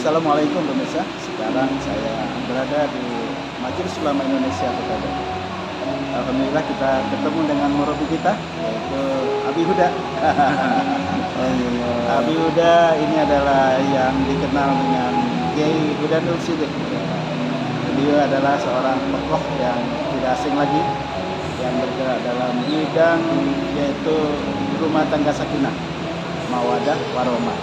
Assalamualaikum pemirsa. Sekarang saya berada di Majelis Ulama Indonesia Kota Depok. Alhamdulillah kita ketemu dengan murabi kita, yaitu Abi Huda. Abi Huda ini adalah yang dikenal dengan Kiai Huda Nur Sidik. Beliau adalah seorang tokoh yang tidak asing lagi, yang bergerak dalam bidang yaitu rumah tangga sakinah, mawadah, warahmah.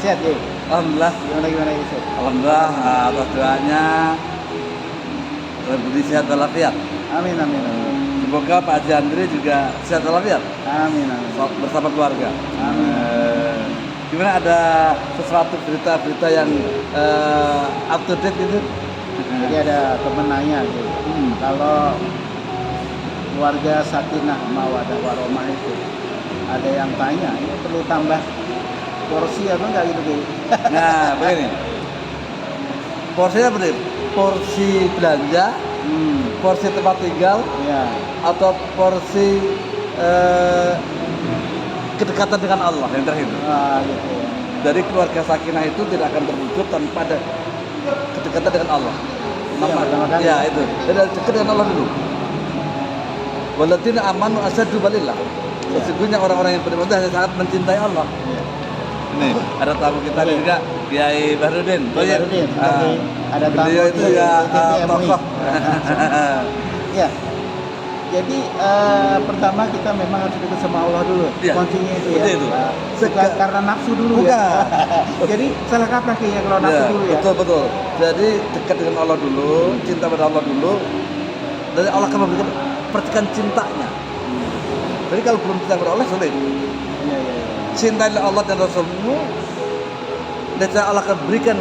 Sehat ya? Alhamdulillah. Gimana Yusuf? Alhamdulillah atas doanya lebih sehat walafiat. Amin. Semoga Pak Haji Andri juga sehat walafiat. Amin. Bersama keluarga. Amin. Gimana, ada sesuatu berita-berita yang up to date gitu? Jadi ada temen nanya gitu. Kalau keluarga sakinah mawadah warahmah itu ada yang tanya, ini perlu tambah porsi apa enggak gitu? Nah, begini. Porsinya apa nih? Porsi belanja, porsi tempat tinggal, Ya. atau porsi kedekatan dengan Allah yang terakhir. Gitu. Dari keluarga sakinah itu tidak akan terwujud tanpa ada kedekatan dengan Allah. Pertama kali. Ya itu. Jadi dekat dengan Allah dulu. Walladzina amanu asyaddu billah. Sesungguhnya orang-orang yang beriman sangat mencintai Allah. Ya. Nih, ada tamu kita juga, Kiai Bahrudin. Bahrudin. Ada tamu beliau itu di ya TVMI. tokoh. Ya. Jadi pertama kita memang harus dekat sama Allah dulu. Ya, Kuncinya itu betul ya. itu. Bukan karena nafsu dulu ya. Jadi salah kaprah ya kalau nafsu dulu ya. Betul. Jadi dekat dengan Allah dulu, cinta pada Allah dulu. Dan Allah akan memberikan percikan cintanya. Jadi kalau belum cinta pada Allah sulit. Iya. Cintailah Allah dan Rasulmu, dan Allah akan berikan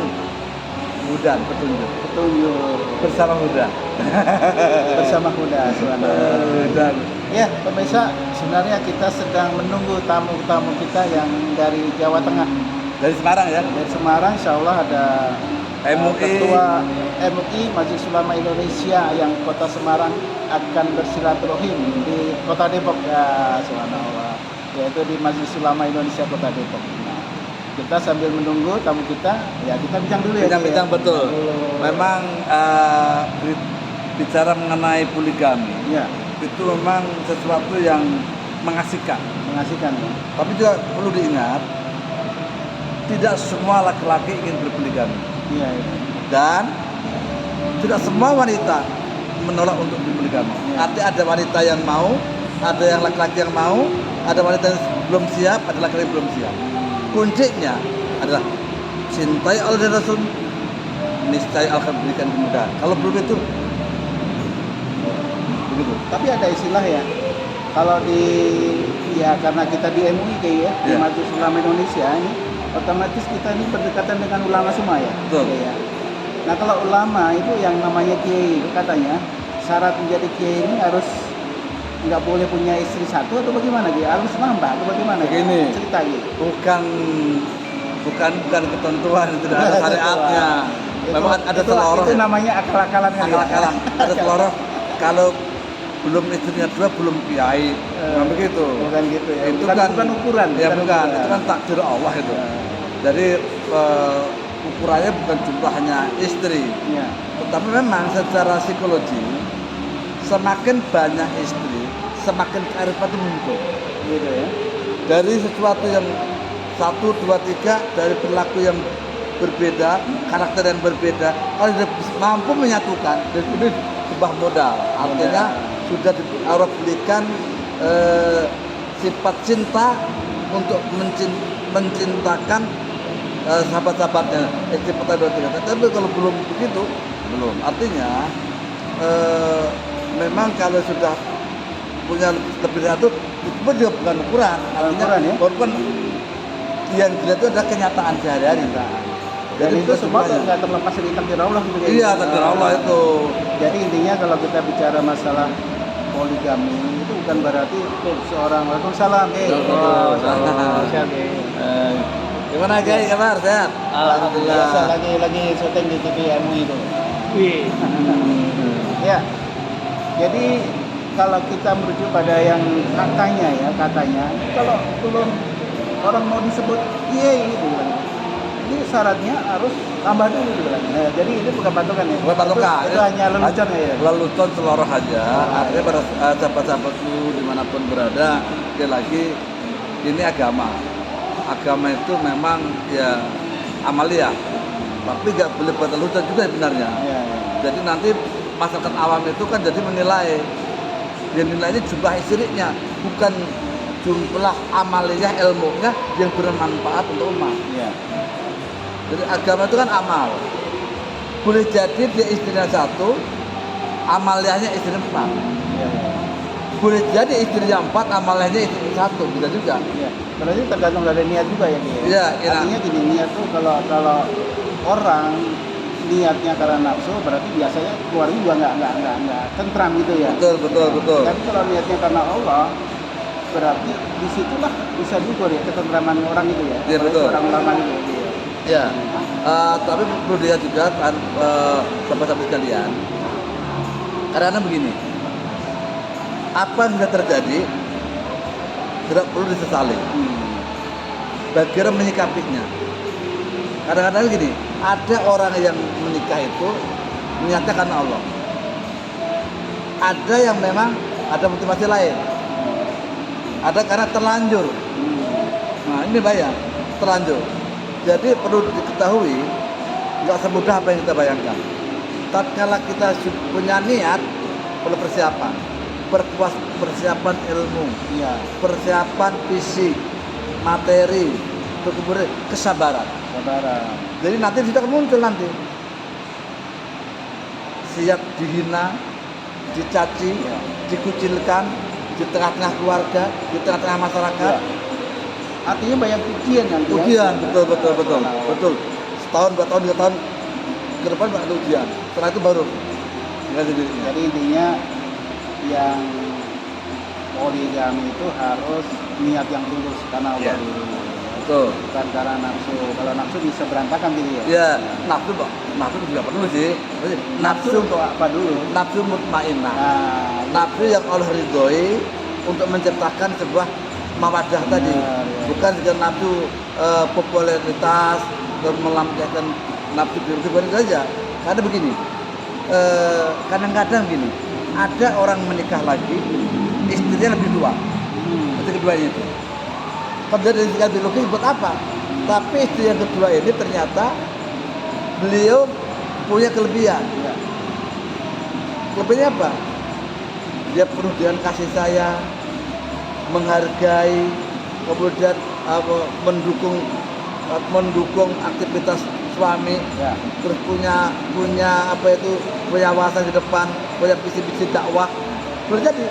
hudan, petunjuk bersama huda. Bersama kuda Dan ya pemirsa, sebenarnya kita sedang menunggu tamu-tamu kita yang dari Jawa Tengah, dari Semarang ya. dari Semarang. Insya Allah ada MUI. Ketua MUI Majelis Ulama Indonesia yang Kota Semarang akan bersilaturahim di Kota Depok ya, subhanallah, yaitu di Majelis Ulama Indonesia Kota Depok. Nah, kita sambil menunggu tamu kita, ya kita bincang dulu ya. Bincang-bincang betul. Memang bicara mengenai poligami, Ya, itu memang sesuatu yang mengasihkan. mengasihkan ya. Tapi juga perlu diingat, tidak semua laki-laki ingin berpoligami, Iya. dan tidak semua wanita menolak untuk berpoligami. Ya. Artinya ada wanita yang mau, ada yang laki-laki yang mau, ada wanita yang belum siap, ada laki-laki yang belum siap. Kuncinya adalah cintai Allah dan Rasul, niscaya Allah akan berikan kemudahan. Kalau belum itu, begitu. Tapi ada istilah ya, kalau karena kita di MUI kayak ya, di Ya. Majelis Ulama Indonesia ini, otomatis kita ini berdekatan dengan ulama semua ya. Betul. Ya. Nah kalau ulama itu yang namanya kiai, katanya syarat menjadi kiai ini harus nggak boleh punya istri satu atau bagaimana gitu? Harus nambah atau bagaimana? Begini. Cerita gitu. bukan ketentuan, itu tidak ada syariatnya. Memang ada seloroh. Itu namanya akal-akalan kan ya? Akal-akalan. Ada seloroh. Kalau belum istrinya dua belum kiai, bukan begitu. Bukan gitu ya. Itu bukan ukuran. Ya bukan. ukuran. Itu kan takdir Allah itu. Jadi ukurannya bukan jumlahnya istri, Ya. tetapi memang secara psikologi semakin banyak istri, semakin kearifan itu muncul. Gitu ya. Dari sesuatu yang 1, 2, 3, dari perilaku yang berbeda, karakter yang berbeda, kalau sudah mampu menyatukan, dan itu sebuah modal. Artinya sudah Allah berikan sifat cinta untuk mencintakan sahabat-sahabatnya, istri pertama 2, 3. Tapi kalau belum begitu, belum. Artinya memang kalau sudah punya lebih dari satu, itu pun juga bukan ukuran. Artinya Ukuran, ya? walaupun yang dilihat itu adalah kenyataan sehari-hari. Dan itu bukan semua semuanya. nggak terlepas dari takdir Allah gitu ya. Iya, takdir Allah itu. Jadi intinya kalau kita bicara masalah poligami itu bukan berarti seorang Waalaikumsalam. Siap, Gimana Kiai, kabar? Sehat? Biasa lagi syuting di TV MUI itu. Ya. Jadi kalau kita merujuk pada yang katanya kalau belum orang mau disebut kiai itu berarti syaratnya harus tambah dulu dibilang. Nah, jadi ini bukan patokan ya. Bukan patokan. Itu hanya lelucon ya. Lelucon seloroh aja. Artinya pada sahabat-sahabatku dimanapun berada, sekali lagi ini agama. Agama itu memang ya amalia, tapi nggak boleh buat lelucon juga sebenarnya. Iya. Jadi nanti masyarakat awam itu kan jadi menilai, dia nilainya jumlah istrinya, bukan jumlah amaliyah ilmunya yang bermanfaat untuk umat. Iya. Jadi agama itu kan amal. Boleh jadi dia istrinya satu, amaliyahnya istri 4. Iya. Boleh jadi istrinya 4, amaliyahnya istri 1, bisa juga. Iya. Berarti tergantung dari niat juga ya dia. Iya, iya. Artinya gini, niat tuh kalau orang niatnya karena nafsu berarti biasanya keluarnya juga nggak tentram gitu ya. Betul. Tapi kalau niatnya karena Allah berarti disitulah bisa juga ya ketentraman orang itu ya. Iya, betul. Orang ulama itu ya. Ya, tapi perlu dilihat juga kan sahabat-sahabat sekalian. Karena begini, apa yang sudah terjadi tidak perlu disesali. Bagaimana menyikapinya? Kadang-kadang gini, ada orang yang menikah itu niatnya karena Allah. Ada yang memang ada motivasi lain. Ada karena terlanjur. Nah ini bahaya, terlanjur. Jadi perlu diketahui, nggak semudah apa yang kita bayangkan. Tatkala kita punya niat, perlu persiapan, perkuat persiapan ilmu, Iya. persiapan fisik, materi, kemudian kesabaran. Sabaran. Jadi nanti sudah muncul nanti. Siap dihina, dicaci, Iya. dikucilkan di tengah-tengah keluarga, di tengah-tengah masyarakat. Iya. Artinya banyak ujian kan? Ujian, betul. Setahun, 2 tahun, 3 tahun ke depan ada ujian. Setelah itu baru nggak sendirinya. Jadi intinya yang poligami itu harus niat yang tulus karena Allah Iya. dulu. Betul. Bukan karena nafsu. Kalau nafsu bisa berantakan gitu ya. Ya, nafsu juga perlu sih. Nafsu untuk apa dulu? Nafsu mutmainnah. Nah, Nafsu yang Allah ridhoi untuk menciptakan sebuah mawadah tadi, ya. bukan dengan nafsu popularitas dan melampiaskan nafsu pribadi saja. Karena begini, kadang-kadang gini, ada orang menikah lagi, istrinya lebih tua, istri keduanya itu. Kalau dari segi biologis buat apa? Tapi istri yang kedua ini ternyata beliau punya kelebihan. Ya. Kelebihannya apa? Dia penuh dengan kasih sayang, menghargai, kemudian mendukung aktivitas suami, Ya. terus punya wawasan di depan, punya visi-visi dakwah. Boleh jadi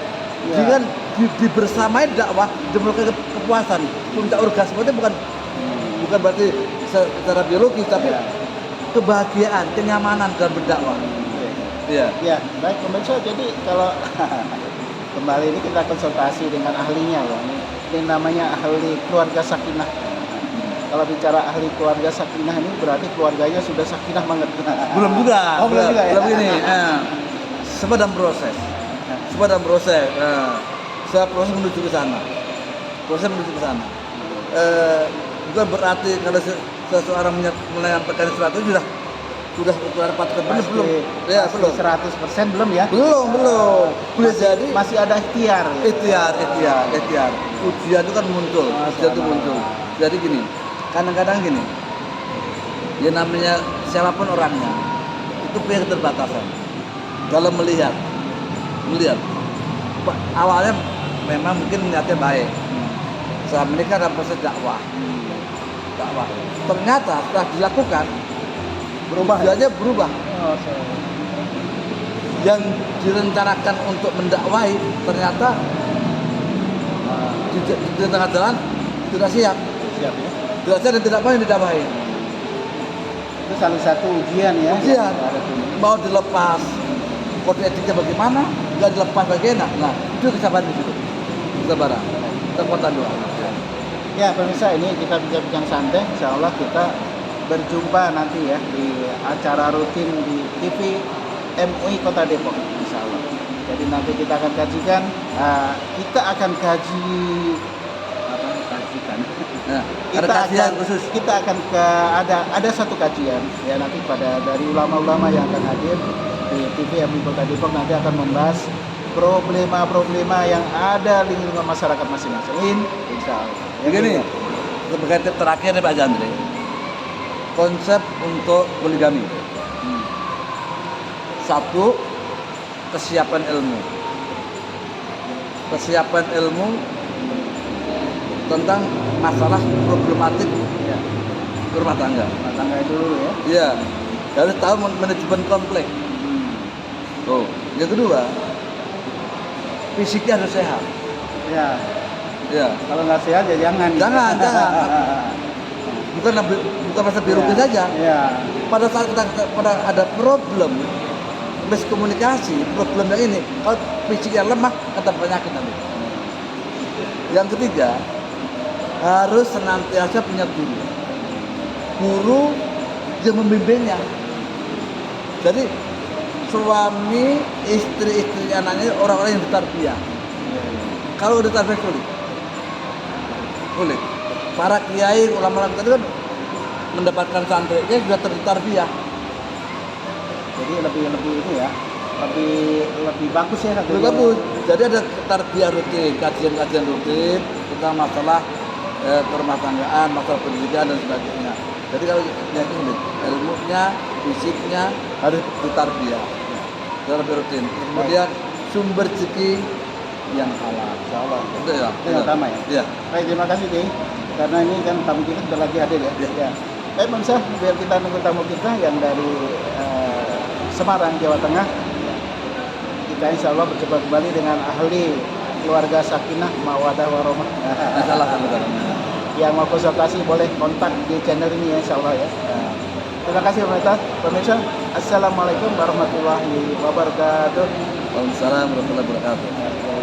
Ya. dengan dibersamai dakwah, diberikan kepuasan, puncak orgasme itu bukan berarti secara biologis, tapi Ya. kebahagiaan, kenyamanan dalam berdakwah. Iya. Ya, baik pemirsa. Jadi kalau kembali ini kita konsultasi dengan ahlinya ya. Ini namanya ahli keluarga sakinah. Kalau bicara ahli keluarga sakinah ini berarti keluarganya sudah sakinah banget. Belum juga. Oh, belum juga ya? Belum ini. Semua dalam proses. Saya proses menuju ke sana. Bukan berarti kalau seseorang menyampaikan sesuatu sudah ukuran patokan belum. Ya, belum. 100% belum ya? Belum. Boleh jadi Masih ada ikhtiar. ikhtiar. Ujian itu kan muncul. Jadi gini, kadang-kadang gini. Ya namanya siapapun orangnya, itu punya keterbatasan dalam melihat. Awalnya memang mungkin niatnya baik. Saya menikah dalam proses dakwah. Ternyata setelah dilakukan Berubah. tujuannya berubah. Oh, Yang direncanakan untuk mendakwahi ternyata di tengah jalan tidak siap. siap ya. Tidak siap dan tidak mau didakwahi. Itu salah satu ujian ya. Ujian. Mau dilepas kode etiknya bagaimana? Nggak dilepas bagaimana? Nah, itu kesabaran di situ. Kesabaran. Kekuatan doa. Ya pemirsa, ini kita bincang-bincang santai. Insya Allah kita berjumpa nanti ya di acara rutin di TV MUI Kota Depok, insya Allah. Jadi nanti kita akan kajikan, kita akan kajikan. Nah, Ada kajian khusus. kita akan ke ada satu kajian ya nanti dari ulama-ulama yang akan hadir di TV MUI Kota Depok nanti akan membahas problema-problema yang ada di lingkungan masyarakat masing-masing. Insya Allah. Begini, sebagai tip terakhir nih Pak Jandri, konsep untuk poligami. Satu, kesiapan ilmu. Kesiapan ilmu tentang masalah problematik Ya. rumah tangga. Rumah tangga itu dulu ya. Iya, harus tahu manajemen konflik. Oh, yang kedua, fisiknya harus sehat. Ya. Ya, Kalau nggak sehat ya jangan. jangan. Bukan masa biologi Ya. saja. Ya. Pada saat kita ada problem miskomunikasi, problem yang ini, kalau fisiknya lemah, kata penyakit nanti. Yang ketiga, harus senantiasa punya guru yang membimbingnya. Jadi suami, istri anaknya orang-orang yang ditarbiyah. Kalau udah tarbiyah sulit. Para kiai ulama-ulama tadi kan mendapatkan santrinya sudah tertarbiyah. Jadi lebih ini ya. Lebih bagus ya Lebih bagus. Jadi ada tarbiyah rutin, kajian-kajian rutin tentang masalah rumah tanggaan, masalah pendidikan dan sebagainya. Jadi kalau yang ini ilmunya, fisiknya harus ditarbiyah secara rutin. Kemudian sumber rezeki yang halal. Insyaallah. Itu ya. Itu yang utama ya. Iya. Baik, terima kasih Ki. Karena ini kan tamu kita sudah lagi hadir ya. Ya. Baik pemirsa, biar kita nunggu tamu kita yang dari Semarang, Jawa Tengah. Kita insya Allah berjumpa kembali dengan ahli keluarga sakinah mawadah warahmah. Salah satu. Yang mau konsultasi boleh kontak di channel ini ya insya Allah ya. Terima kasih pemirsa. Assalamualaikum warahmatullahi wabarakatuh. Waalaikumsalam warahmatullahi wabarakatuh.